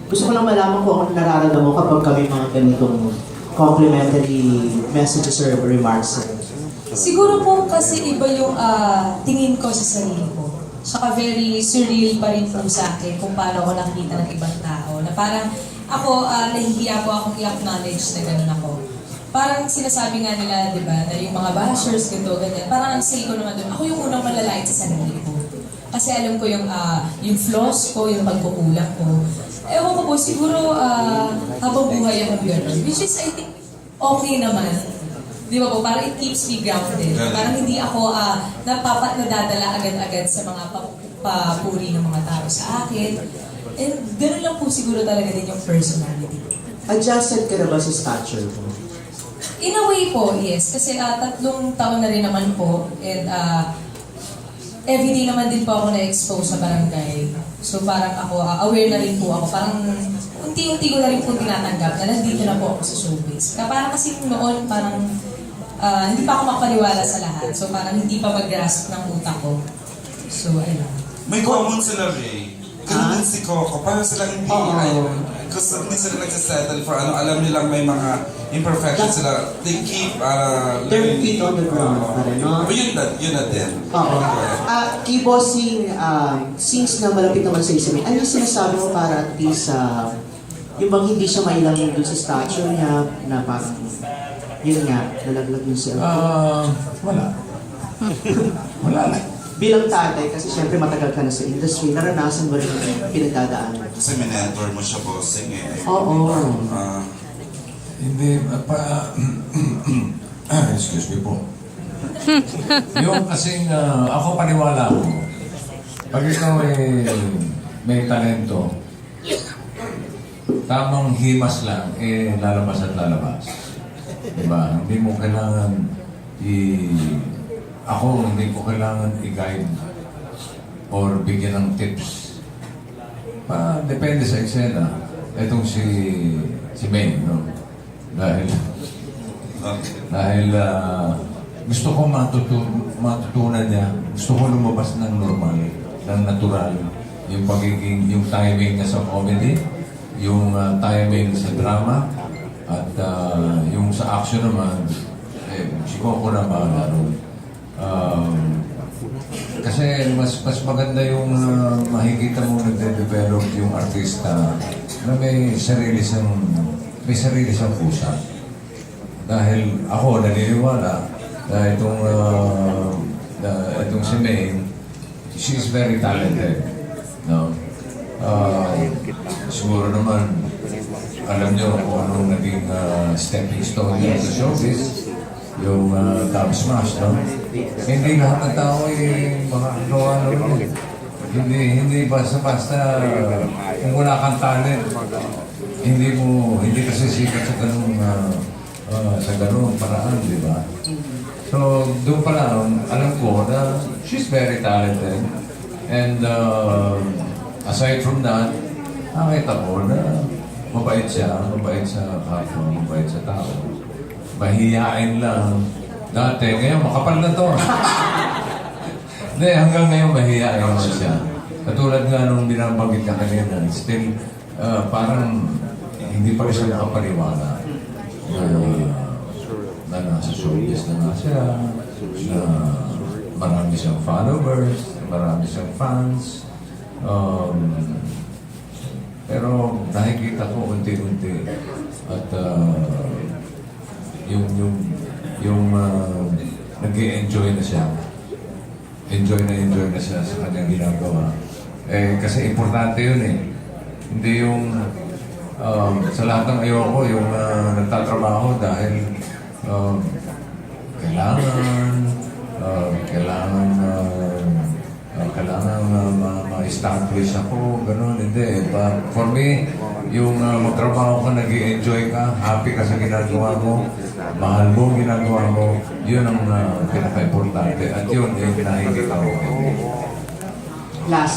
Gusto ko lang malaman kung ano nararamdaman mo kapag kami mga ganitong complimentary messages or remarks. Siguro po kasi iba yung tingin ko sa sarili ko. Saka very surreal pa rin po sa akin kung paano ako nakikita ng ibang tao. Na parang ako, nahihiya po akong i-acknowledge na ganun ako. Parang sinasabi nga nila, di ba, na yung mga bashers, ganito, ganyan. Parang ang say ko naman doon, ako yung unang malalait sa sarili ko. Kasi alam ko yung flaws ko, yung pagkukulang ko. Ewan ko po, siguro habang buhay akong gano'n. Which is, I think, okay naman. Di ba po, parang it keeps me grounded. Parang hindi ako nadadala agad-agad sa mga papuri ng mga tao sa akin. And gano'n lang po siguro talaga din yung personality. Adjusted ka na ba sa stature mo? In a way po, yes. Kasi 3 taon na rin naman po. And everyday naman din po ako na-expose sa barangay. So parang ako, aware na rin po ako. Parang unti-unti ko na rin po tinatanggap na nandito na po ako sa showbiz. Parang kasi noon, parang hindi pa ako makapaniwala sa lahat. So parang hindi pa mag-grasp ng utak ko. So ayun. May common sila, Ray. Ganun din si Coco. Parang sila hindi, kasi hindi sila nagsasettle for ano. Alam nilang may mga imperfections sila. They keep Their feet on the ground pa rin, no? But yun na din. Oo. Kay Bossing, since na malapit naman sa isamin, ano yung sinasabi mo para at least, yung bang hindi siya mailang doon sa stature niya, na parang, yun nga, nalaglag yung cellphone? Wala. Wala na. Bilang tatay, kasi syempre matagal ka na sa industry, naranasan mo rin yung pinagdadaanan. Kasi minentor mo siya, bossing eh. Oo. Hindi, excuse me po. Yung kasing, ako paniwala ko, pag ikaw may talento, tamang himas lang, lalabas at lalabas. Diba? Hindi mo kailangan ako, hindi ko kailangan i-guide or bigyan ng tips. Depende sa eksena. Itong si May, no? Dahil gusto ko matutunan niya, gusto ko lumabas ng normal, ng natural. Yung pagiging, yung timing niya sa comedy, yung timing sa drama, at yung sa action naman, si Coco na bahala ron. Kasi mas maganda yung makikita mo nagde-develop yung artista na may sarili siyang pusa. Dahil ako naniniwala na itong si May, she's very talented. No? Siguro naman alam niyo kung anong naging stepping stone niya sa showbiz, yung Top Smash, no? Hindi lahat ng tao makakagawa naman. Hindi basta-basta kung wala kang talent, hindi kasi sikat sa ganung paraan, di ba? So, doon pa lang, alam ko na she's very talented. And aside from that, nakita ko na mabait sa kapwa, mabait sa tao. Mahihain lang. Dati, ngayon makapal na to. Hindi, hanggang ngayon mahihain naman siya. Katulad nga nung binabanggit ka kanina, still, parang hindi pa rin siya nakapaniwala na nasa showbiz na nga siya, na marami siyang followers, marami siyang fans. Pero nakikita ko unti-unti at yung nag-i-enjoy na siya. Enjoy na siya sa kanyang ginagawa. Kasi importante yun eh. Hindi yung sa lahat ng ayoko, yung nagtatrabaho dahil kailangan ma-establish ako, gano'n, hindi. But for me, yung magtrabaho ka, nag-i-enjoy ka, happy ka sa ginagawa mo, mahal mo ang ginagawa mo, yun ang pinaka-importante. At yun, yung nakikita ko. Last.